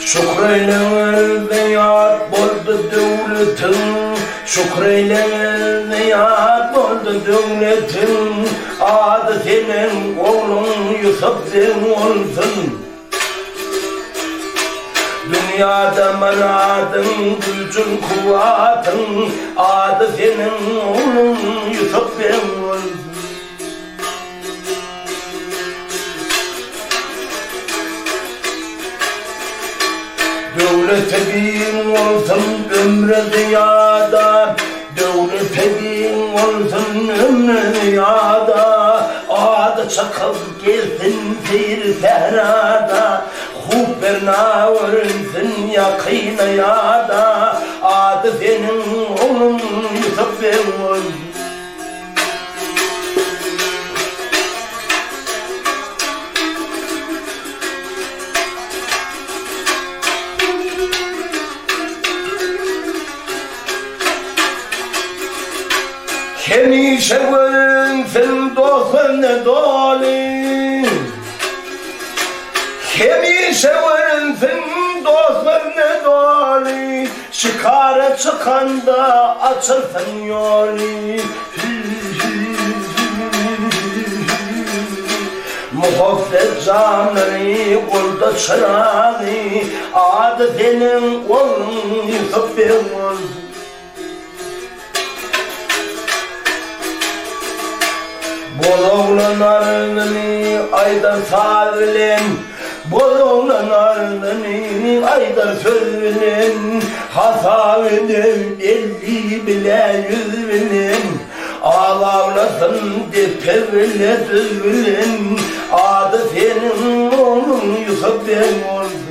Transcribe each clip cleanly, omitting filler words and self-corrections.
Şükreyle beyat oldu devletin, şükreyle beyat oldu devletin. Adı senin oğlun Yusuf'un olsun. Dünyada manadın, gücün, kuvvatın. Adı senin oğlun Yusuf'un olsun. Devlete bin olsun ömrü dünyada, devlete bin olsun ömrü dünyada. Adı çakıl gelsin seyir sehrada, hubberna öğrensin yakîna yada. Adı senin oğlun Yusuf'un olsun. Hemişe görünsün dostun dolu, hemişe görünsün dostun dolu. Şikara çıkanda açılsın yolu. Muhabbet canları kolda çırağı, adı senin oğlun Yusuf'un olsun. Bol oğlan ardını aydan sağırlen, bol oğlan ardını aydan sözlen. Hasaviden 50 bile 100 bilen, ağlavlasın de pevle düzgülen. Adı senin oğlun Yusuf'un olsun.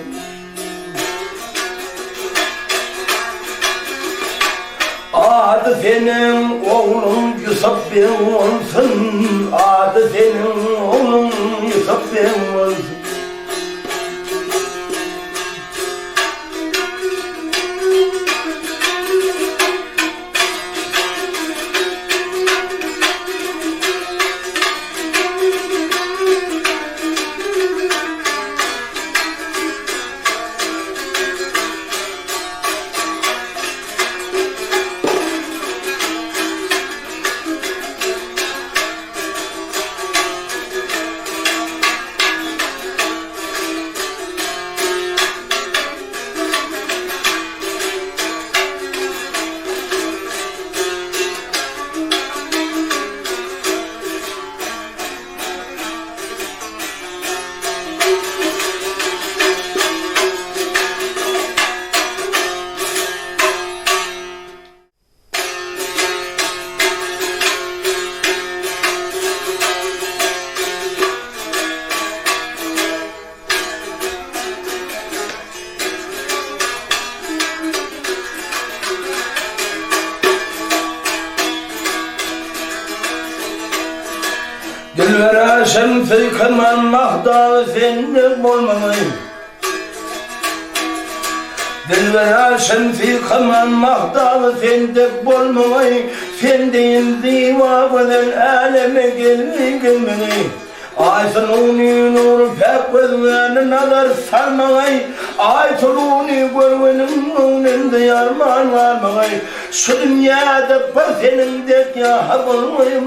Adı senin oğlun Yusuf'un olsun. Adı senin oğlun Yusuf'un olsun. Dilvera şemsi kırman mahda senlik olmamayı. Dilvera şemsi kırman mahda senlik olmamayı. Sen deyin zivabının aleme gelmeyi. Ay sonunu nur pek gözlerine nazar sarmayı. Ay sonunu görmenin önünde yarman varmayı. Şu dünyada bir senin dek ya hak olmayı.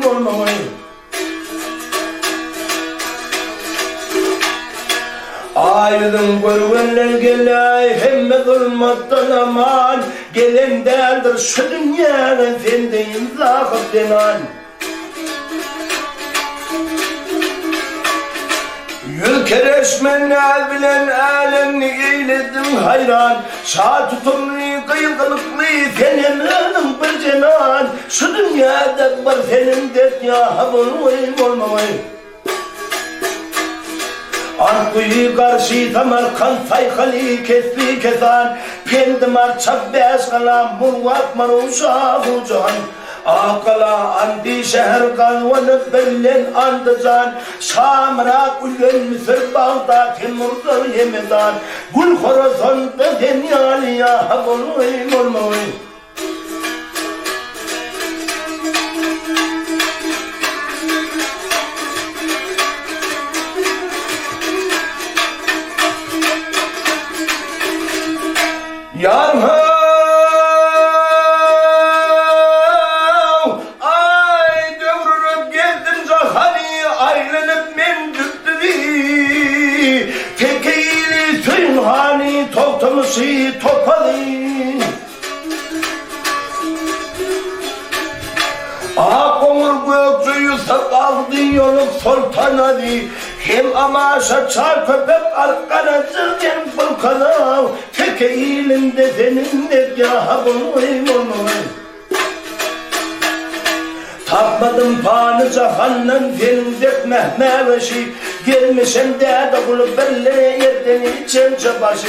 Aydın görünler gelay hemme zulmattan aman. Gelen derdir şu dünyada sendeyin zahıf denan. Yülkereşmen el bilen alemni eyledin hayran. Şah tutumlu kıyıkılıklı senemenin bir cenan. Şu dünyada var senin dert ya habulmayım olmamayım. Arkuyu karşı Samarkand sayhali kesbi kesan. Pendimar çabbeş kalam murvat maruşa hucan. Akala andi şehir kalvanık bellen andıcan. Şamra kullen Mısır Bağdat Timur'da Yemedan. Gül Khorasan da denyaliya habulmayım olmayım. Yarha ay dövrünüp geldim zahani aylanıp men düktüvi tekeyli tüynhani toktamışı topalı Ağır gökçüyü sakaldı yoluk sultanadı hem amaşa çar köpek arkana zırgen bulkana tek eğilimde senin de yaha bulmayım tapmadım panı cahannan senin dek mehmeveşi gelmişem de kulu bellere yerden içen çabaşı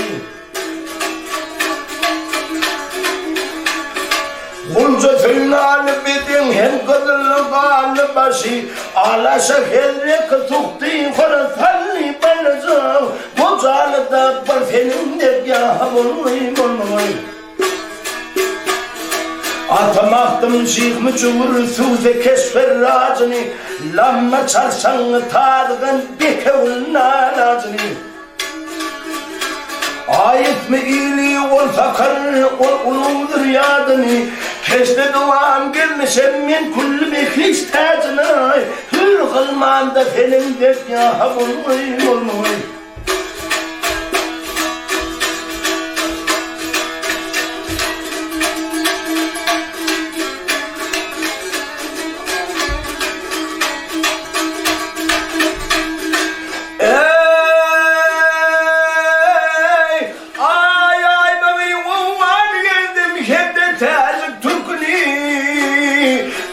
Bunca tüynali bidin hem kadınlı bağlı başı Alaşa helre kıtuktu korasanlı banacağım Bocalı da var senin de yaha bulmayım Atamaktım şikhmi çuğur suze keşfer racını Lamma çarşanı tadığın bekevul naracını Ayet mi iyiliği ol fakar ol uludur yadını Keşte duam gelmişem min kulli bekliş tacına Hür kılman da senin dek yaha bulmayım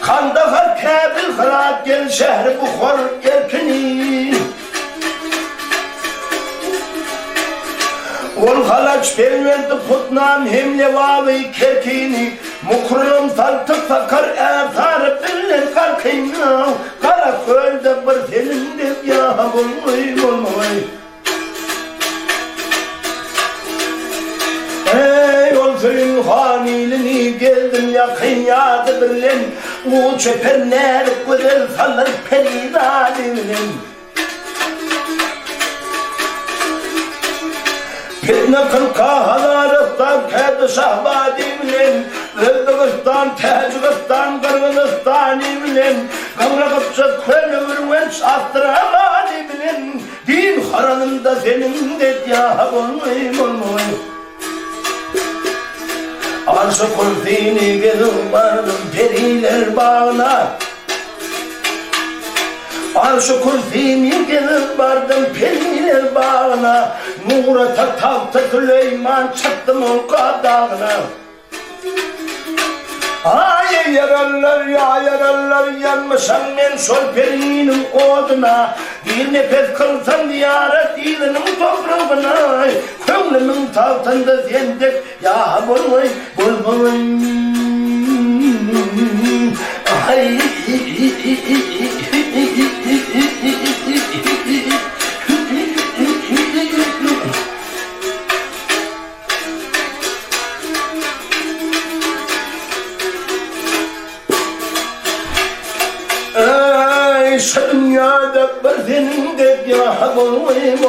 Kandahar Kabil Khalat gel şehri Bukhar erkini Ol halaç perventi kutnam hem levavi kerkini Mukrulum taltık fakar etar bilin kalkina Kara kölde bir senindir yaha bulmayım Ey ol suyun hanilini geldim yakın yadı birlen O çöpenler güzel sallar peridaninin Fitne kılka hadarıstan kedi şahbadiminin Rıddıgıstan, Tecikistan, Kırgızistaniminin Kıvrıkıpçı könüvürün şahtıramadiminin Din haranında senin de yaha bulmayım Arşı kulfini gelip vardım periler bağına Arşı kulfini gelip vardım periler bağına Nurata tavta Süleyman çıktım o kadağına Ay yararlar yanmışam ben şol perinin oduna Bir nefes kılsam diyara dilinin toprağına Könlümün tavtında zendek ya bulmayın Ay şu dünyada bir senin de yaha bulmayım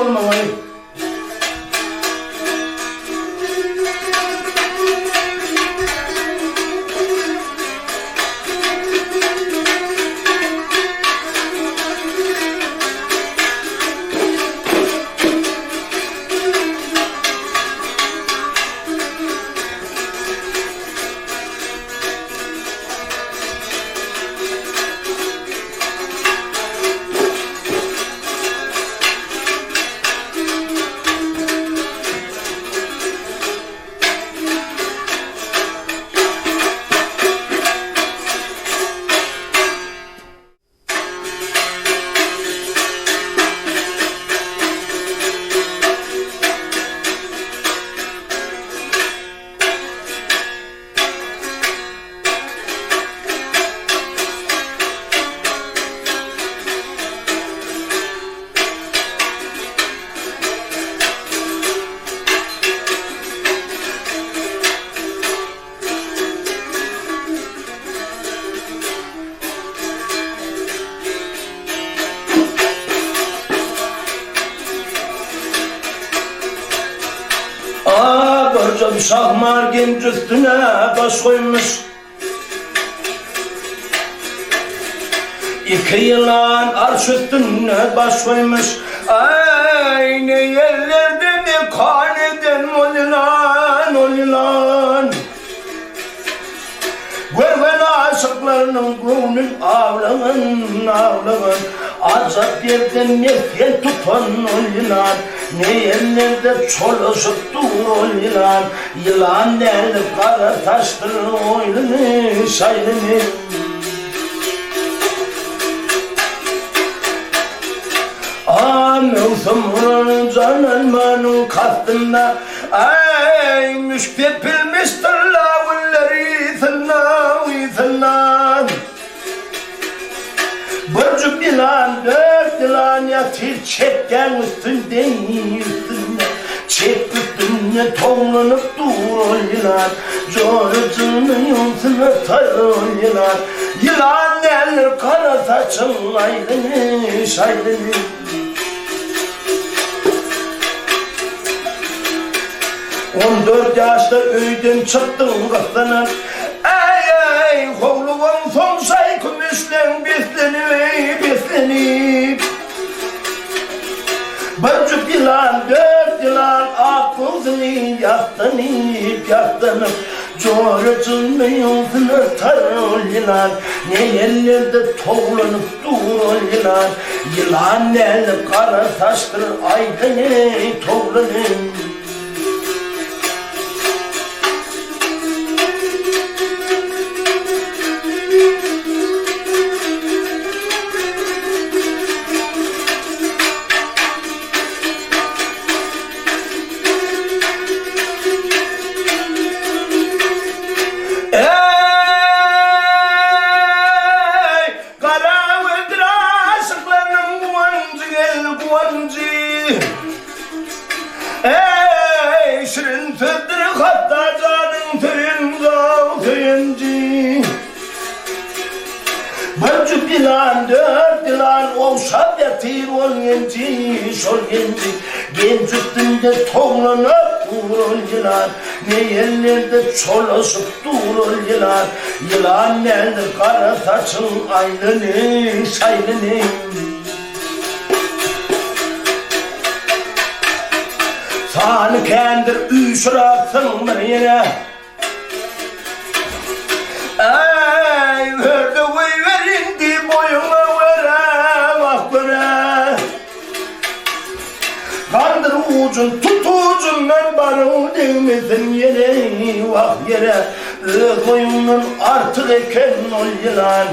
borcam şahmar genç üstüne baş koymuş. İki yılan arş üstüne baş koymuş. Aynı yerlerde mi kan eden ol yılan. Görmen aşıklarının gönlün ağlaman azap yerden nefret tutan ol yılan. Ne yerlerde çoluşup dur ol yılan. Yılan nerede kara taştır oylunu şaylını. Mevsimlerin cananmanın kastında ay müştepilmiştir lavulleri thıllan. Bırcık yılan, dört yılan yatır çekken üstünde. Çek üstüne tonlanıp dur ol yılan. Corcunun yolsuna tar ol yılan. Yılan eller kara saçın aydını şaydını. 14 yaşta öyden çıktım kızlanır. Ey oğlumun son say kümüşlen beslenip. Bırcık yılan, dört yılan aklını yaktanıp. Corcunun yolsuna tar ol yılan. Ne yerlerde toğlanıp dur ol yılan. Yılan el kara taştır aydını toğlanıp. Ey şirin sözdür hatta canın töyünci. Bırcık yılan, dört yılan olsa yatır ol genci. Genç üstünde toğlanıp dur ol yılan. Ne yerlerde çolaşıp dur ol yılan. Yılan nerede kara saçın aylını şaylını. Sana kendir üşüratsın bir yere. Ey verdi verindi boyuna vere bak vere. Kandır ucun tut ucundan barı değmesin yere bak yere. Boyunun artık eken ol yılan.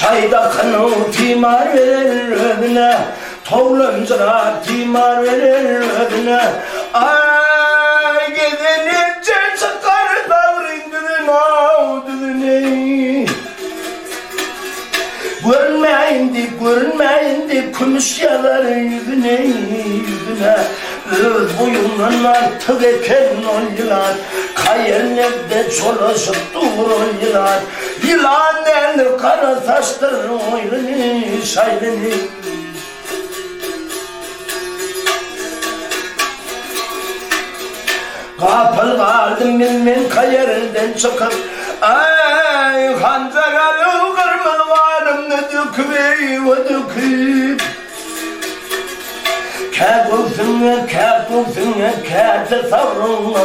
Çayda kanı timar verir ödüne. Tovlancılar timar verir ödüne. Ay gidenin cem sıkar davrin düdüne. Görmeyindi kümüş yalar yüzüne. Öz boyundan artık eken ol yılan. Kayerlerde çolaşıp dur ol yılan. Yılan eller kara saçtır oylunu şaylını. Kapıl kaldım bilmem kayerinden çıkıp. Ay hancaralı kırmızı varım ne döküp. Kâgulsın kâte savrulma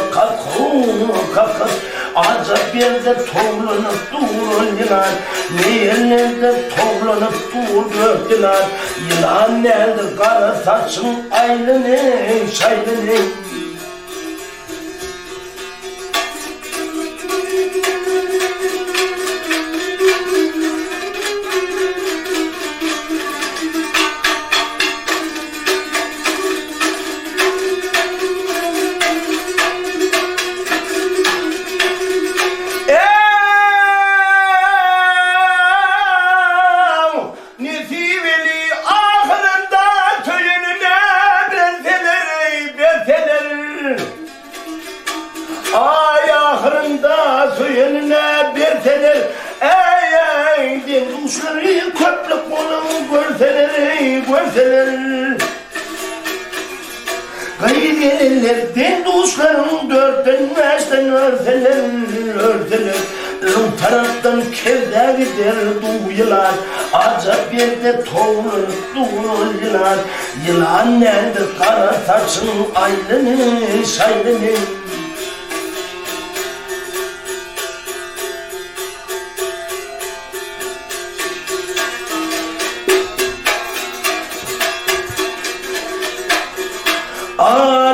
kalkın. Azap yerde toğlanıp dur yılan. Ne yerlerde toğlanıp dur dört yılan. Yılan nerede kara saçın aylını şaylını. Söylenine bir tener. Ey din kuşları köplük bunu görseler. örseler. Gayrilerden dostlarım dörtten beşten örseler. Ön taraftan kevde gider duyular, acap yerde toğulur duyular. Yılan nerede kara saçın aylını şaylını.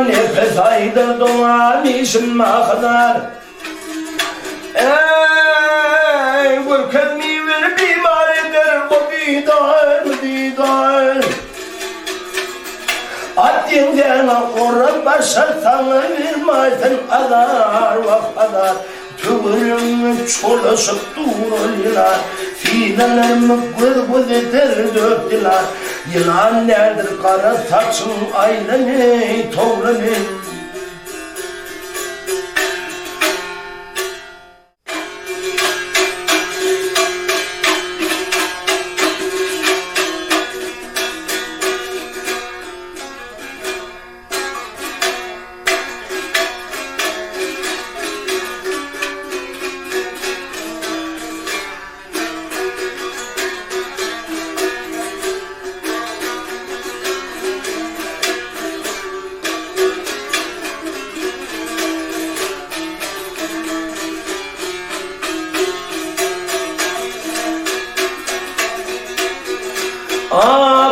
Nefes aydır doğan işin kadar. Vurkan bir bimaridir o didar. Addinden oran başarsan vermezsen azar vakadar. Tüvürümü çolaşıp dururlar, fiilelerimi gıd eder döktüler. Yılan nedir kara saçın aylını toğlanı.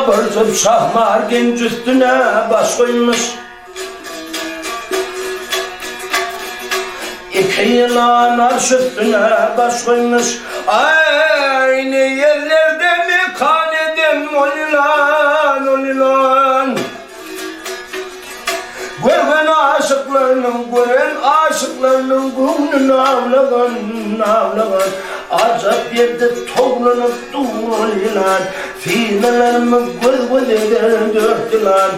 Bırzıp şahmar genç üstüne baş koymuş. İki yılan arş üstüne baş koymuş. Aynı yerlerde mi kan edem ol ilan. Gören aşıklarının gönlünü avlagan. Acap yerde toğlanıp dururlar, fiilelerimi gıd eder döktüler.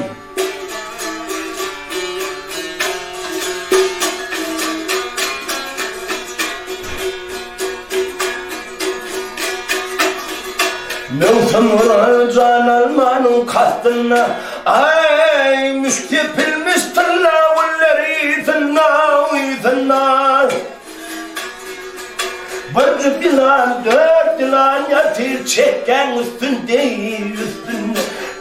Mevsim olan can almanın kastına, ay müştepilmiştir lavulleri zınnar. Bir dilan, dört dilan yatır çekken üstünde.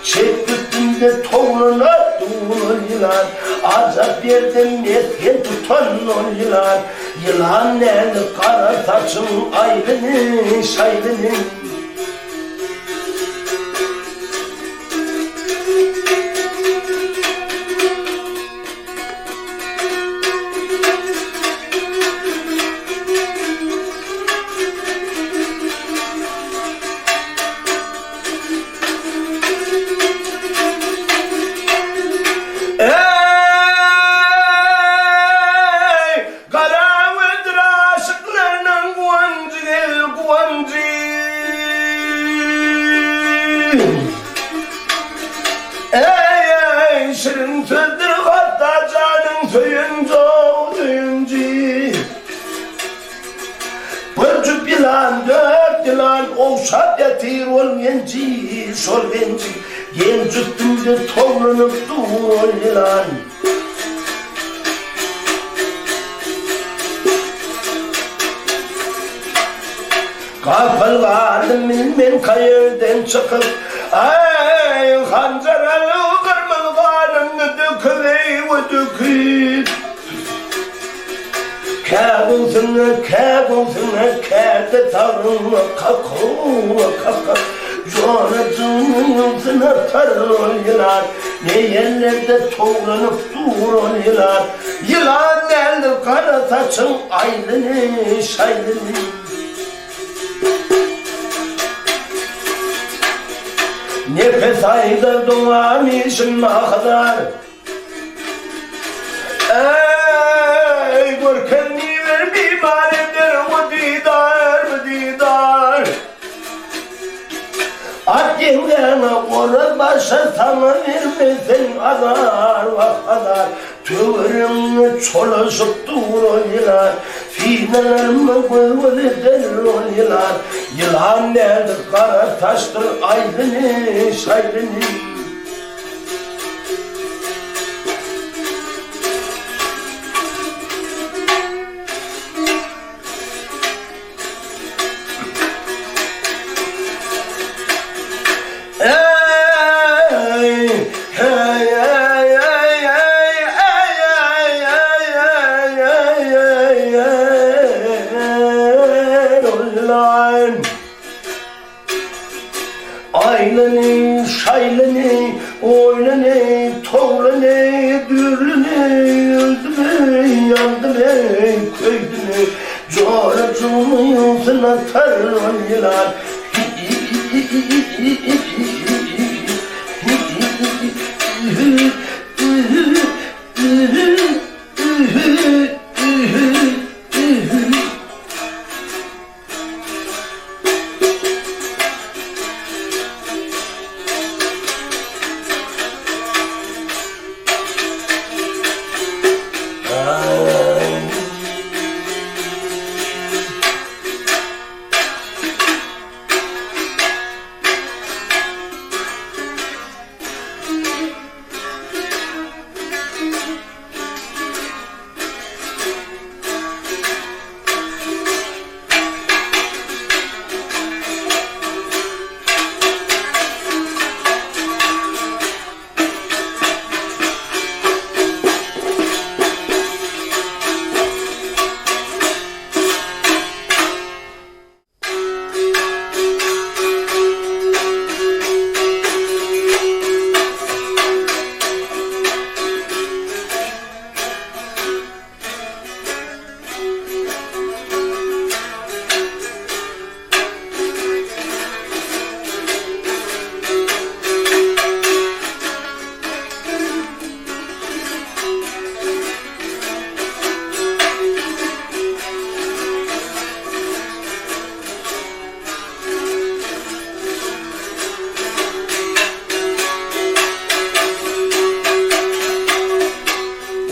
Çek üstünde toğlanıp dururlar, acap yerden mesken tutan oluyorlar. Yılan nerede kara saçın aylını şaylını. Şirin sözdür hatta canın söyünce. Bırcı bilan dört dilan ovşat yatır olmayancı solvenci. Genç üstünde toğlanıp dururlar. Kapıl vardım bilmem kayırden çıkıp, ay hancaralı kırmızganını döküp. Kâgulsuna kâde tavrına kaka. Jonacının yolsuna tarılıyorlar, ne yerlerde toğlanıp dururlar. Yılan eldir kara saçın aylını şaylını. Nefes aydır doğan işin kadar. Ey görken niver bimaridir o didar. Addinden oran başa sana vermesin azar vakadar. Tüvürümü çolaşıp dururlar, Finelerimi kuyveli denir o yılan. Yılan nedir kara taştır aylını şaylını. Aylını, şaylını, oylını, toğlını, dürlünü, öldümü, yandımı, köydümü, coğracımı yolsun atar yılan.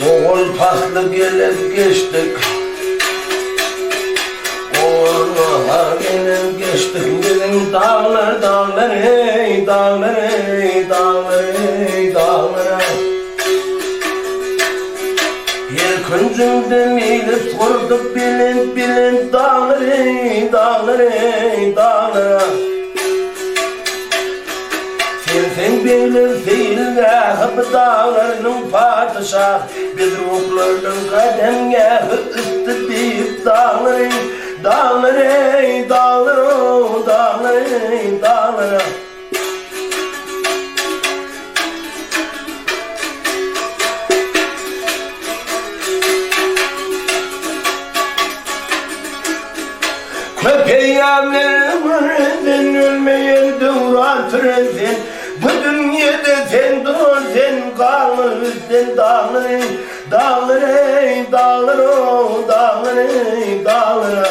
Oğul paslı gelip geçtik, oğullar gelip geçtik. Bizim dağlar dağlar ey dağlar ey dağlar ey dağlar. Yer küncümde millet kurduk bilin bilin dağlar ey dağlar ey dağlar. Sen bilirsin de hep dağlarının padişah, biz ruhlarının kademgahı üstü deyip dağları, dağları, dağları, dağları, dağları. Köpeğimlerin ölmeyen duran türesin. Bu dünyada sen dur sen kalır sen dağları, dağları, dağları, dağları, dağları.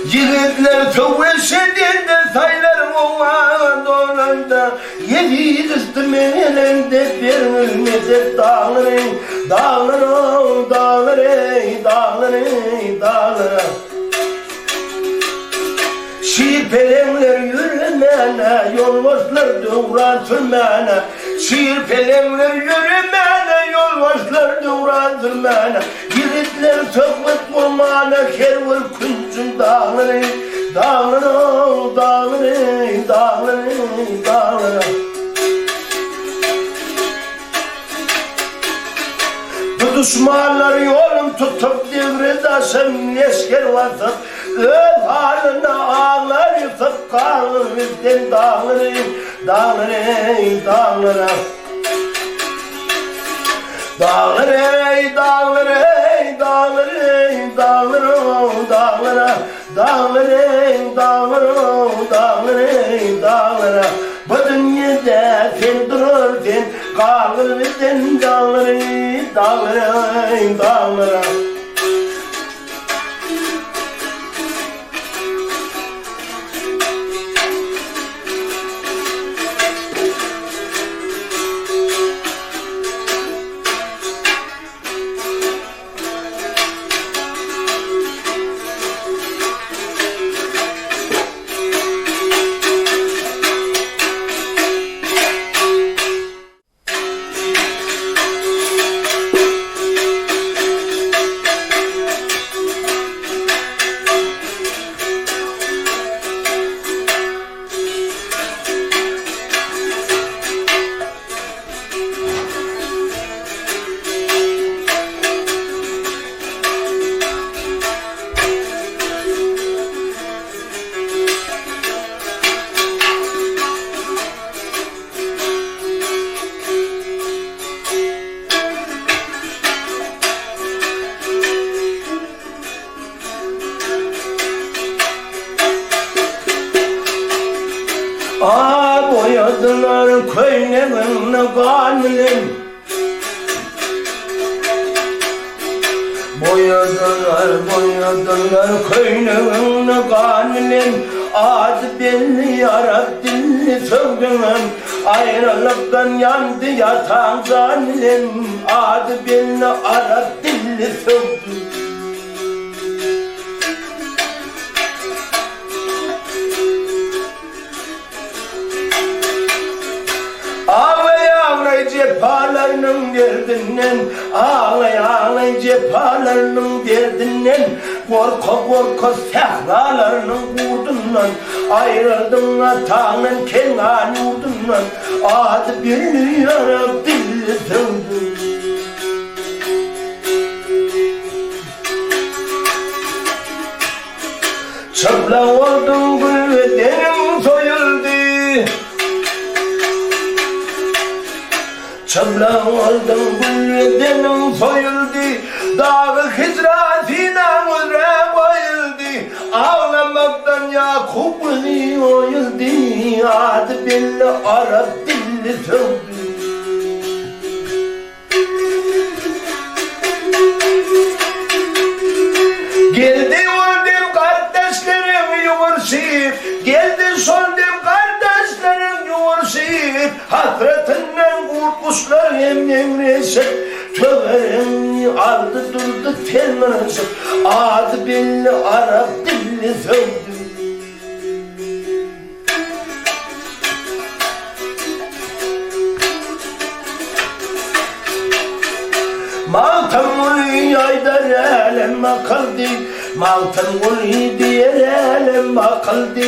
Yiğitler savaşırdı saylar oğlan donanda. Yedi üstümen elinde vermedi dağları, dağları, dağları, dağları, dağları. Şiirpelemler yürümene, yolbaşlar doğran sürmene. Şiirpelemler yürümene, yolbaşlar doğran sürmene. Yiğitler sokmak olmana, kervur küncün dağları, dağları, dağları, dağları, dağları. Bu düşmanlar yolum tutup devredaşım leşker vasıf. Öp haline ağlar yusuf kalır bizden dağları, dağları, dağları. Dağları, dağları, dağları, dağları, dağları. Dağları, dağları, dağları, dağları. Bu dünyada sen durursun, kalır bizden dağları, dağları, dağları. boyadılar köynemin kanlim. Boyadılar köynemin kanlim. Adı belli yarab dilli sövdüm. Ayrılıktan yandı yatan zalim. Adı belli Arap dilli sövdüm. Ağlay cephalarının derdinden, ağlay cephalarının derdinden, korka sehralarının kurdundan, ayrıldın atanın kenan yurdundan, adı birli yarab dilli sövdüm. Çıplak oldum gül ve denim soyuldu. Çıplak oldum gül denim soyuldu. Dağı hicrasıyla uzra koyuldu. Ağlamaktan Yakup'un oyuldu. Adı belli Arap dilli sövdü. Geldi oldum kardeşlerim yuvurşip, geldi soldum kardeşlerim yuvurşip, hasretinden kurtmuşlar emreşip, töverim aldı durdu telmanışıp, adı belli Arap dilli sövdü. Maltan ulu yaydar elem akıldı, maltan ulu diğer elem akıldı.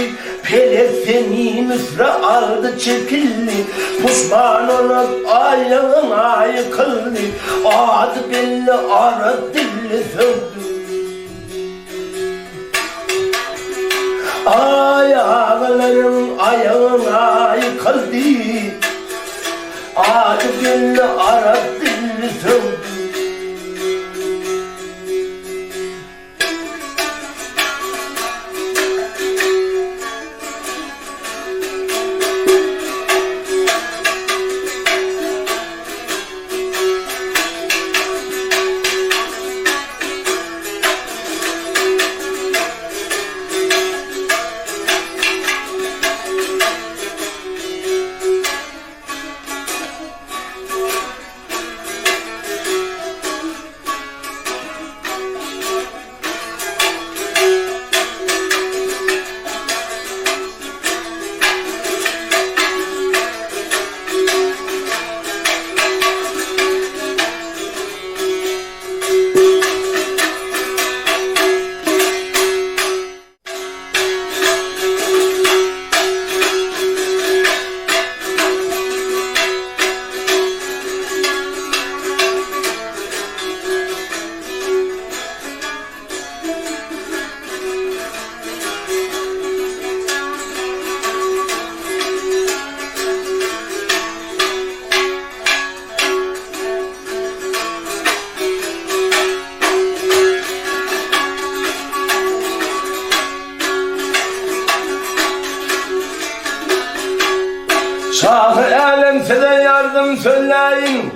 Pelefeni müsra aldı çekildi, puşman olup ayağına yıkıldı. Adı belli Arap dilli sövdü. Ayağlarım ayağına yıkıldı. Adı belli Arap dilli sövdü. Şah-ı alem size yardım söyleyin,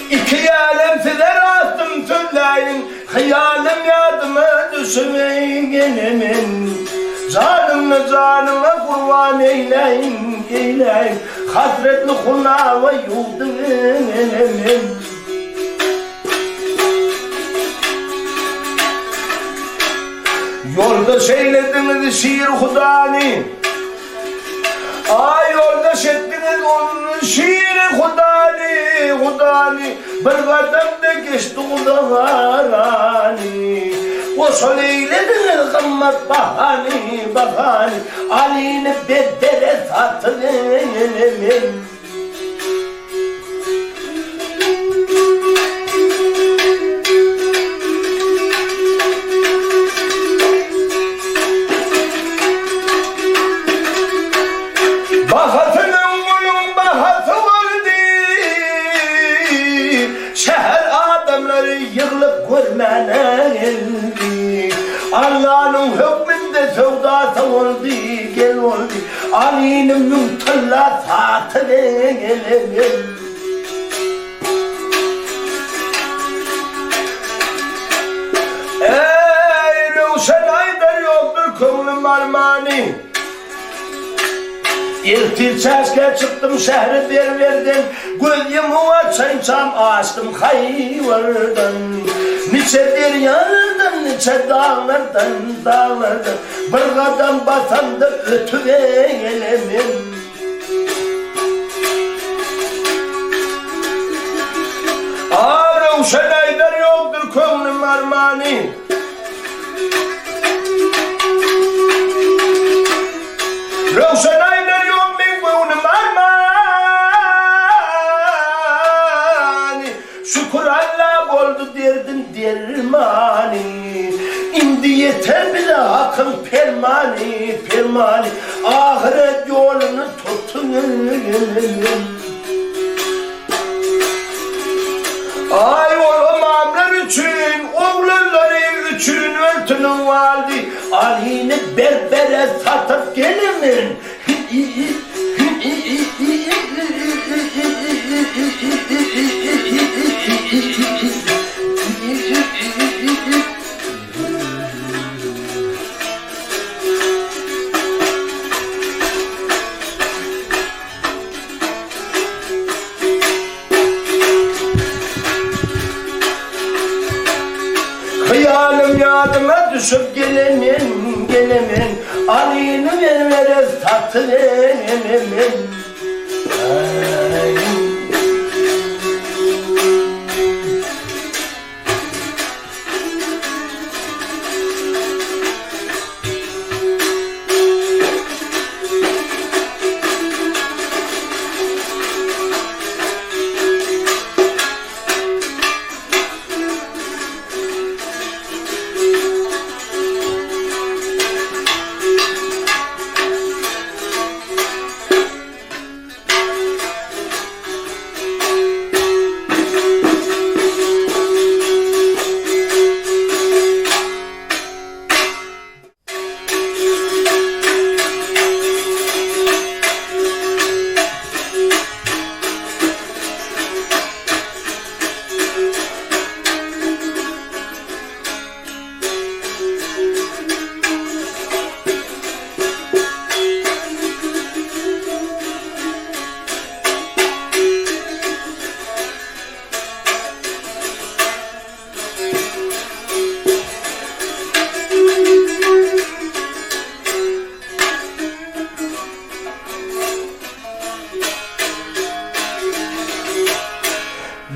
İki alem size rastım söyleyin. Hayalim yardıma düşmeyin gelimin. Canıma kurban eyleyin, eyleyin. Hasretli hunava yurdum emin. Yoldaş eylediniz şiir hudani, ay yoldaş ettiniz onun şiiri hudani, bir kademde geçti udavarani. O söylediniz gammat bahani, Ali'ni beddere satın emin. Yığılıp görmene geldi, Allah'ın hükmünde sevdası oldu, gel oldu. Ali'nin mümtallatı gelelim. Ey Ruşen Aydar yoktur könlüm armani. İlk çeşke çıktım şehri bir verdim. Gözümü açaysam açtım hayvardan. Nice bir yardan, nice dağlardan, dağlardan. Bir kadam basandı ötüve gelemim. Ruşen Aydar yoktur könlüm armani. Ruşen Aydar yok min könlüm armani. Şükür Allah oldu derdin dermani. İndi yeter bile hakkın permani, permani. Ahiret yolunu tutun. Ay oğlum amlar için, oğulları için örtünün valdi. Ali'ni berbere satıp gelimin. Hayalim yadıma düşüp gelemin, gelemin. Ali'ni vermere satın enemin.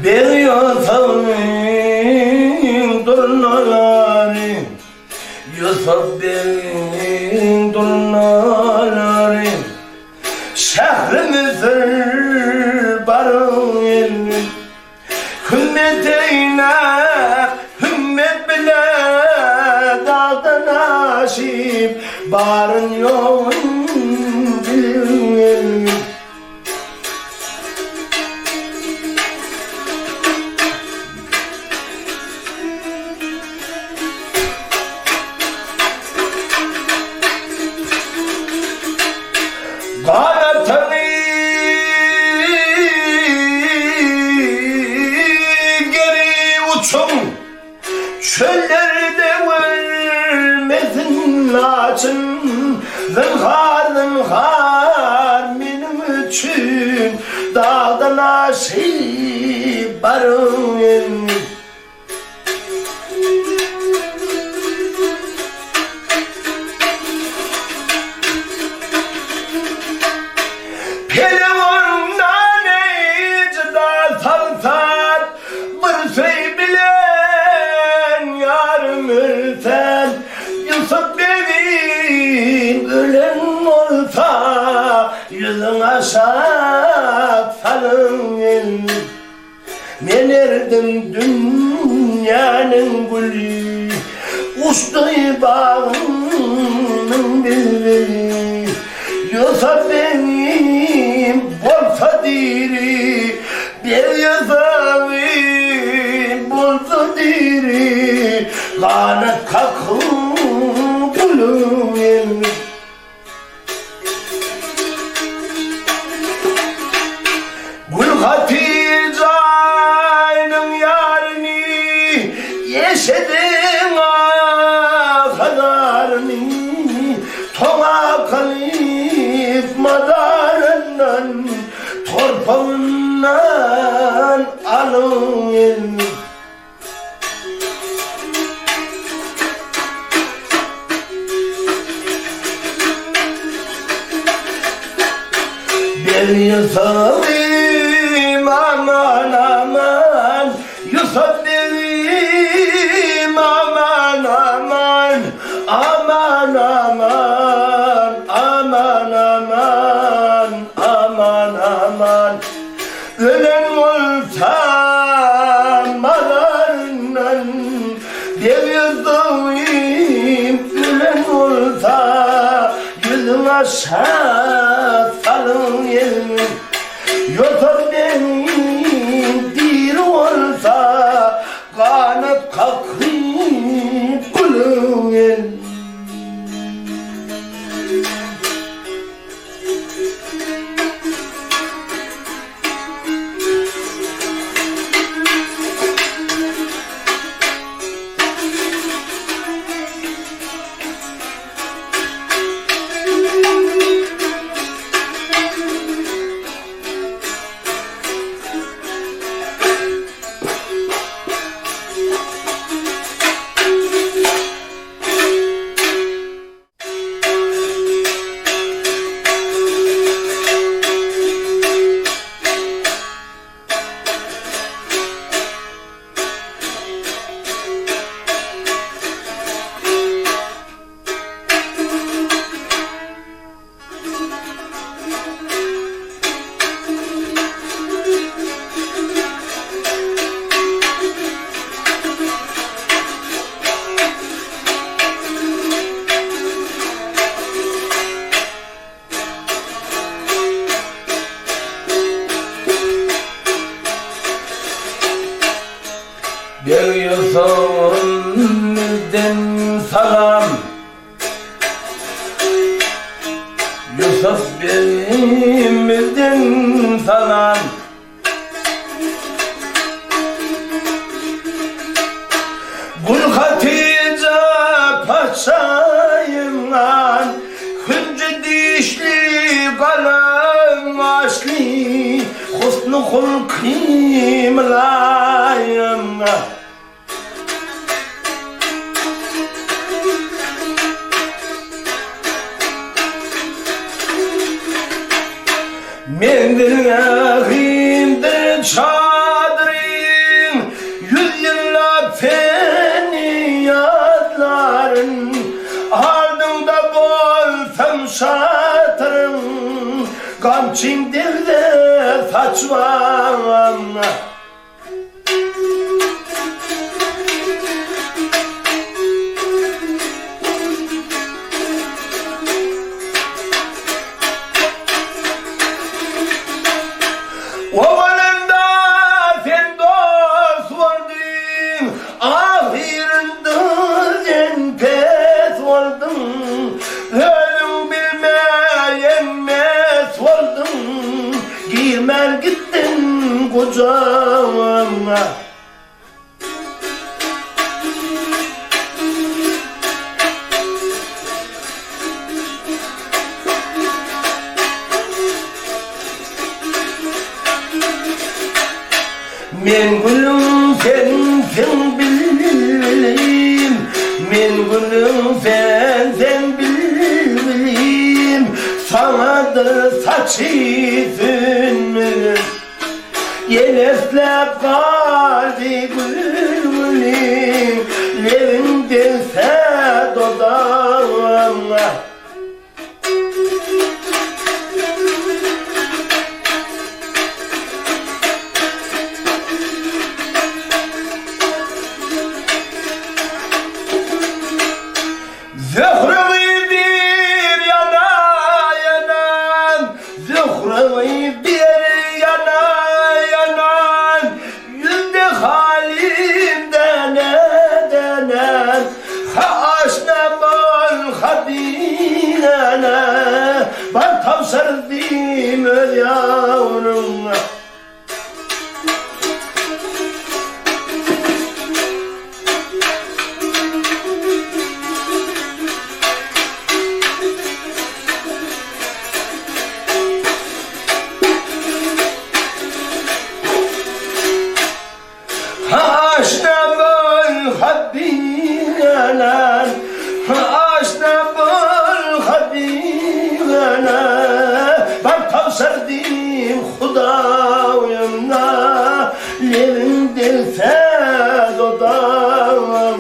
Bir Yusuf'un durnaları, Yusuf bin durnaları, şehrimizin barın, hümmedeyne, hümmet bile dalda nasip, barın yoğun bilin. Kanatını geri uçum, çöllerde vermedin açın. Zinhar zinhar benim için, dağda nasip barın. Pehlivandan ecda salsat, bir şey bilen yarım ölsen. Yusuf benim ölen olsa, yüzün aşağı salın. Men erdim dünyanın gülü, uçtu bağımın bülbülü. Yusuf benim bolsa diri, bir Yusuf'im bolsa diri. Kanat kakım bulum. Yusuf'im aman aman, Yusuf'im aman aman, aman aman, aman aman, aman aman. Ölen olsam alanın devizdim, ölen olsa yüzüm aşağı salın yerim. Yoksa benim bir olsa kanat kalkıp kulun yerim. Bir Yusuf'umuzdan salam, Yusuf birimizden salam. Gül Hatice paşayım lan, hüncü dişli kalem asli, husnu hulkim layım. Mendir ahimdir çadırın, yüz yıllar feniyatların, ardında bolsam şatırın, kamçın dilde saçmam. Ovalında sen dost oldun, ahirinde sen pes oldun. Ölüm bilmeyen mes oldun, girmen gittin kucağıma. Men gülüm sen bileyim, men gülüm sen bileyim, sanadır saçıydın. Yeleslep kaldı gülüm, levinde se dodağıma. Zöhrevi bir yana yanan, zöhrevi bir yana yanan, yüzde halimden edenen, ha ellerinde sen odam.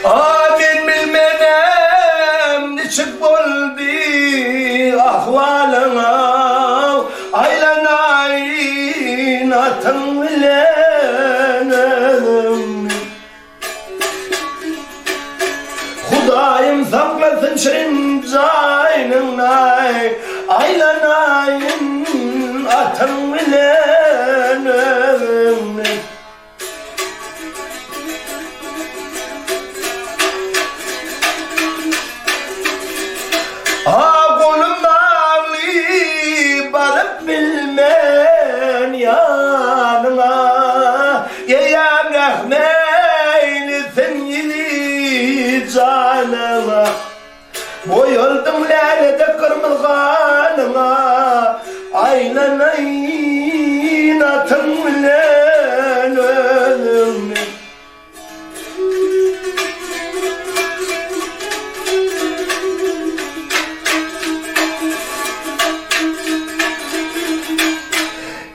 Amin bilmenem niçik oldu ahvalına, aylanayın atın bilenem. Hudayım saklasın şirin caynına, aylanayın atın bilenem. Kolum bağlı barıp bilmen yanına, yeyem rahmeylisin yili canına. Boyuldum lânete kırmızganına, aylanayın atın bilen ölüm.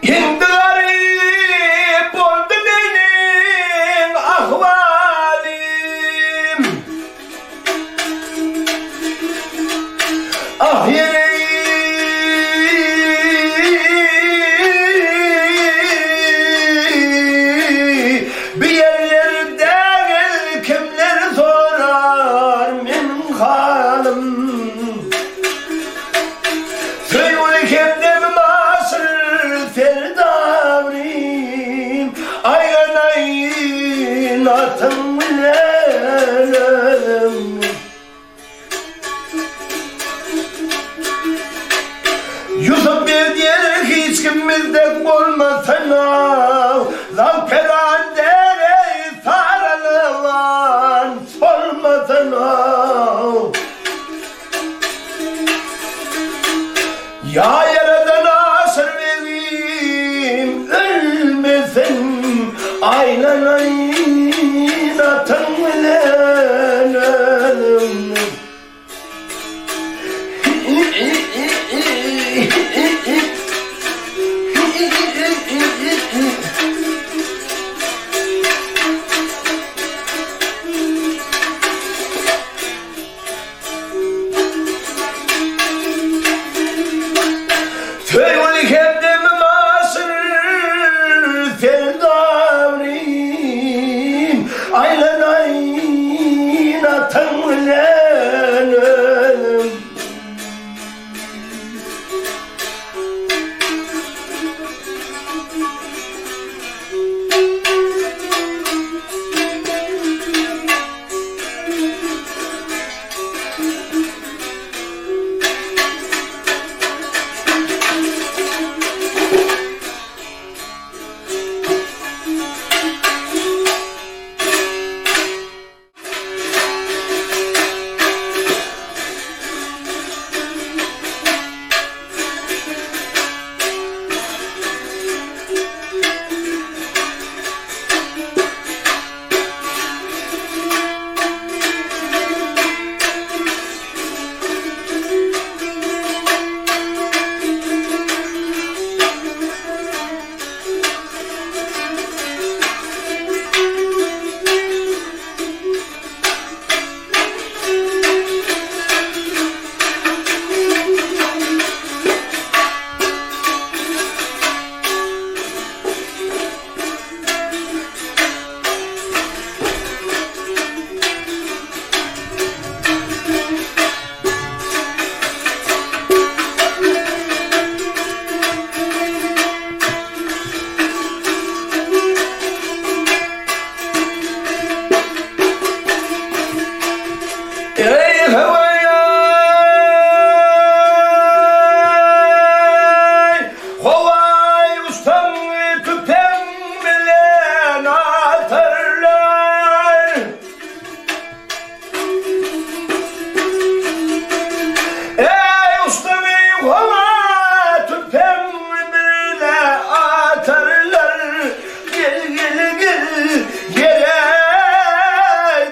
Şimdi garip oldu benim ahvalim. Ah bir yerlerde kimler sorar benim halim. Söyle kendime masır ferdavrim, aylanayın atın bilenem. Yusuf bir diğer hiç kimizden olmasana, zavkeran dere sarılılan sormasana. Ya yaradan asır vereyim ölmesin, aylanayın atın bilen ölüm. Söyle kendime masır ferdavrim, gel yere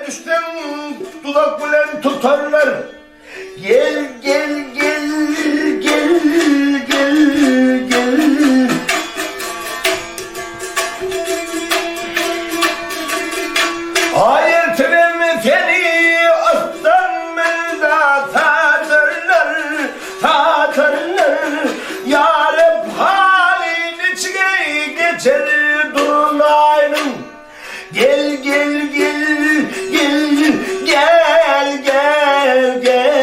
düştüm dudak bilen tutarlar. Gel gel gel gel gel gel. Hayır tren seni aslan mevda tatarlar tatarlar. Ya Rab halin içine geçer durnaynım. Gel gel gel gel gel gel gel.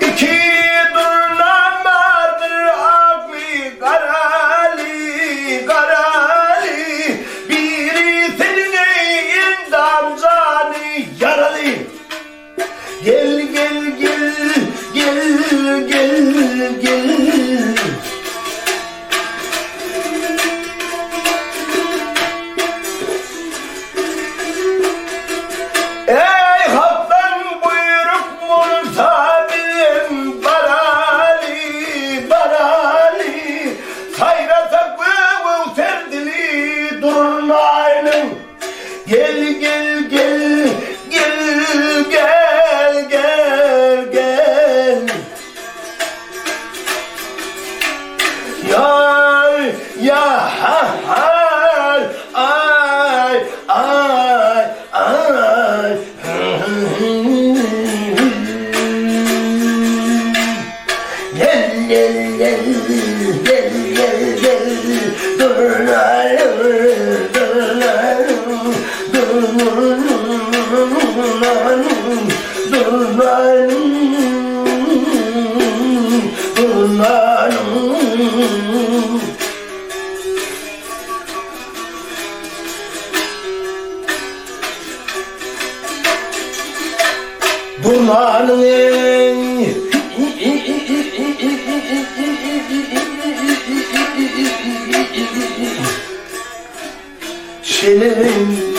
İki durnam vardır aklı karali karali. Biri senin damzanı yaralı. Gel gel gel gel gel gel. Ey halktan buyruk muhtabim barali barali. Hayrata kıvı terdili durnaynım. Gel gel gel gel gel gel gel. Yar ya ha ha ay ay ay. Gel gel gel gel gel gel. Durnaynım durnaynım durnaynım durnaynım durnaynım. Durnaynım şelerim.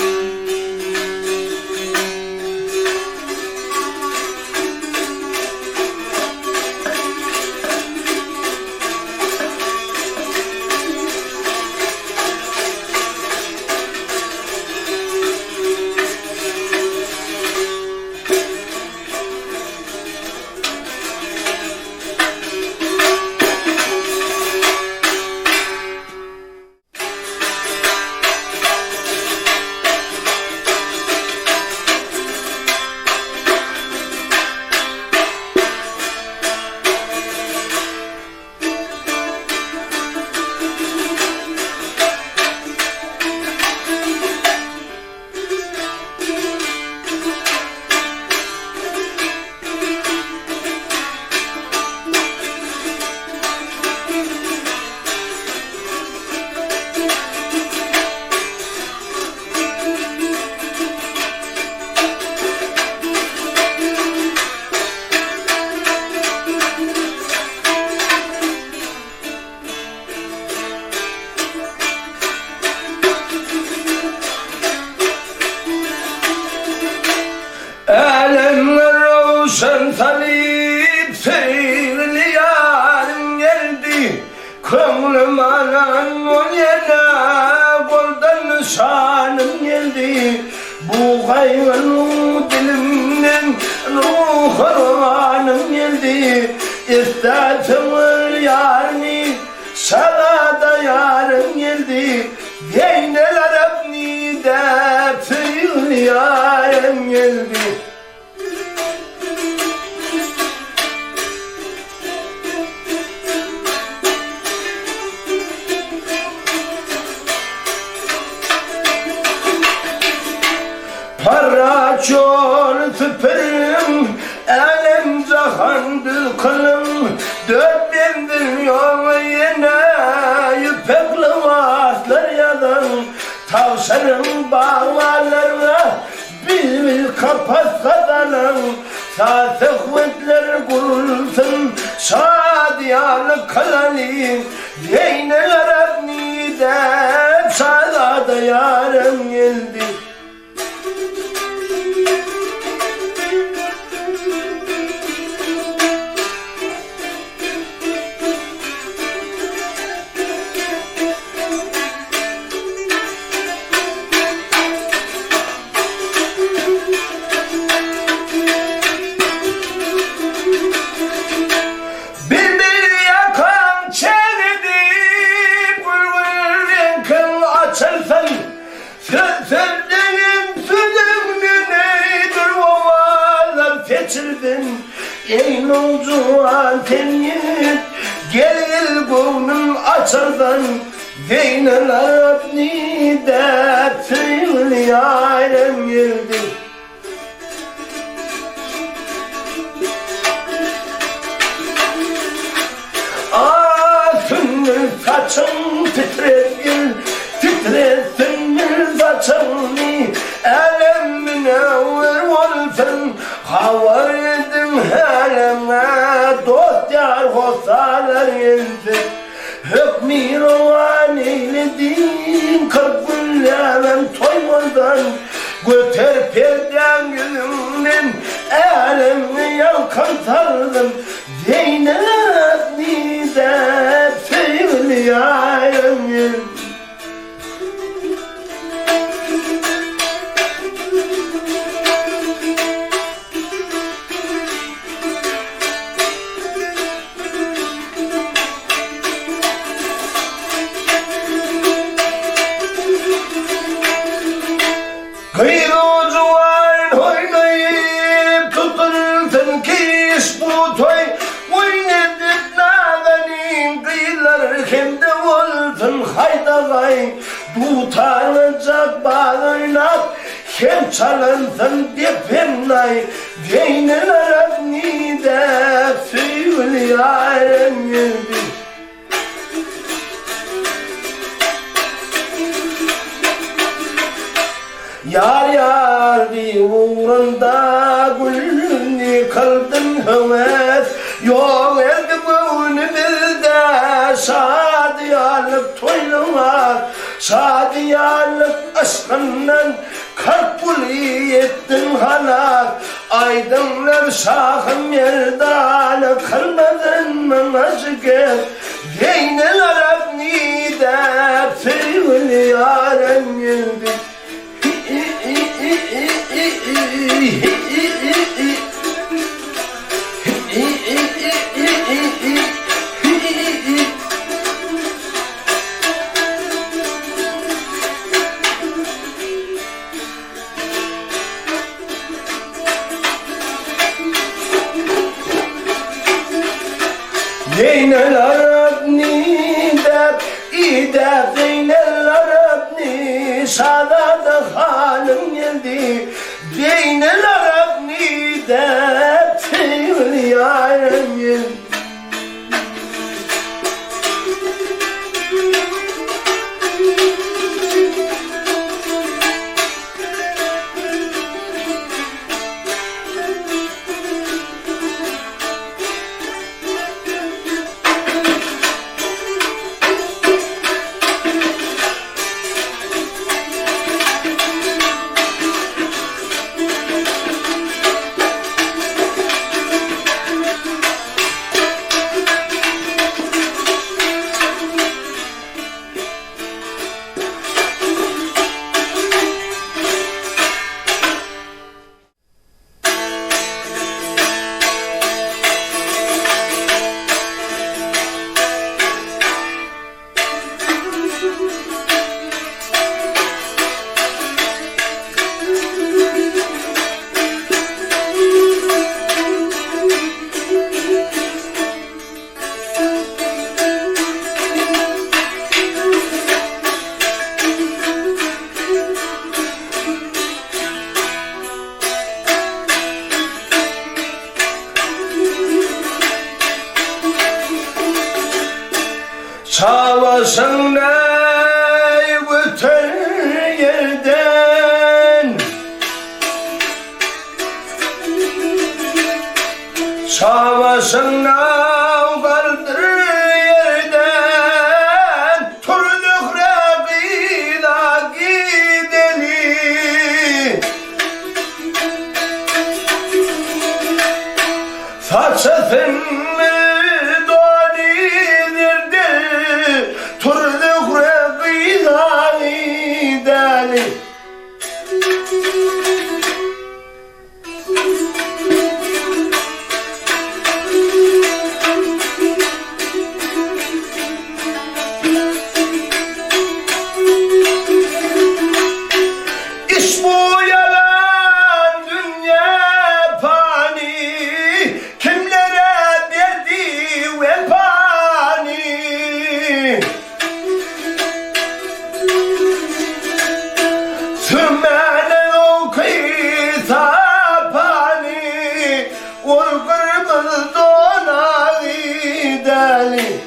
Sen talip seyrili yarın geldi. Könlüm anan ol yana koldan şanım geldi. Bu hayvanı dilimden ruhanım geldi. İstersen yarını sana da yarın geldi. Geyneler hep nidep seyrili yarın geldi. Para çol süperim, elim cahandır kılım. Dört bindir yol yine, yüpekli vaatlar yadan. Tavşanın bağlarına, bil bil kapat kadanım. Saate kuvvetler kurulsun, şadiyalı kalalim. Yeyneler hep nidep, sana da yarım geldi. ey nolcuan tenyit gelir gönlüm açardan Zeynel abni dertli yarem geldi Tüngül saçım titresin saçımni Elemine olsun havar edim heleme Dost yar hosalar geldi Hükmü rovan eyledin kalbüllem toymadan Göter perden yüzümden elimi yalkan sardım Zeynep nide sevgili yarım Tutanacak bağırnak Hem çalınsın dipimlay Geyneler abnide Sevgili yarım geldi Yar yar di uğrunda Gülünü kaldın hümet Yok elde gönlümüzde Şadiyalık toylamak Şadiyalık aşkından Kalpuli ettin halak Aydınlar şahım yerdanı Kalmadın mı aşıkı Geyneler abni de Sevgili yarem geldi Zeynel Arabni de İde Zeynel Arabni Şadada halim geldi Zeynel Arabni de Sevgili yarım geldi Savaşın ey bütün yerden Savaşın kaldır yerden Turduk Rabbi'la gidelim Saçasın Turduk deli.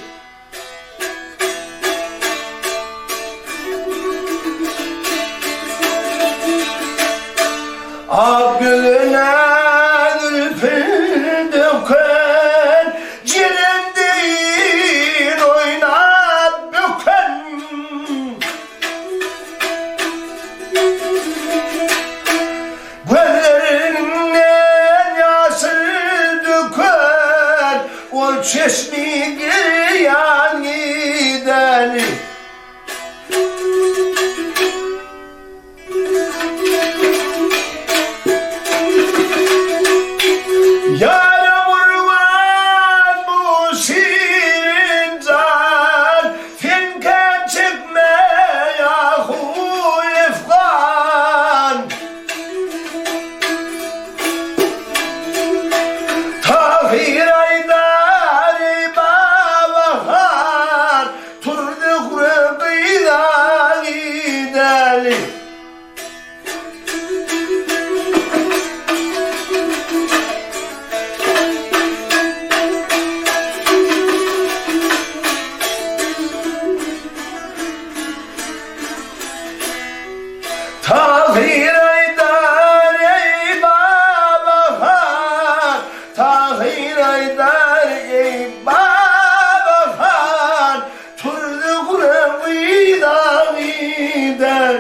Ak gülüne ürpül döken, cilim değil oynat büken. Gözlerinden yaşı döken, ol çeşmi giyan gideni. Yâre vurman bu şirin can, finken çıkme yahu efkan. Tahir aydari babahar, turduk rıkıyla gidelim. Tahir aydar ey babahar, Tahir aydar ey babahar, turduk rıvıda gider.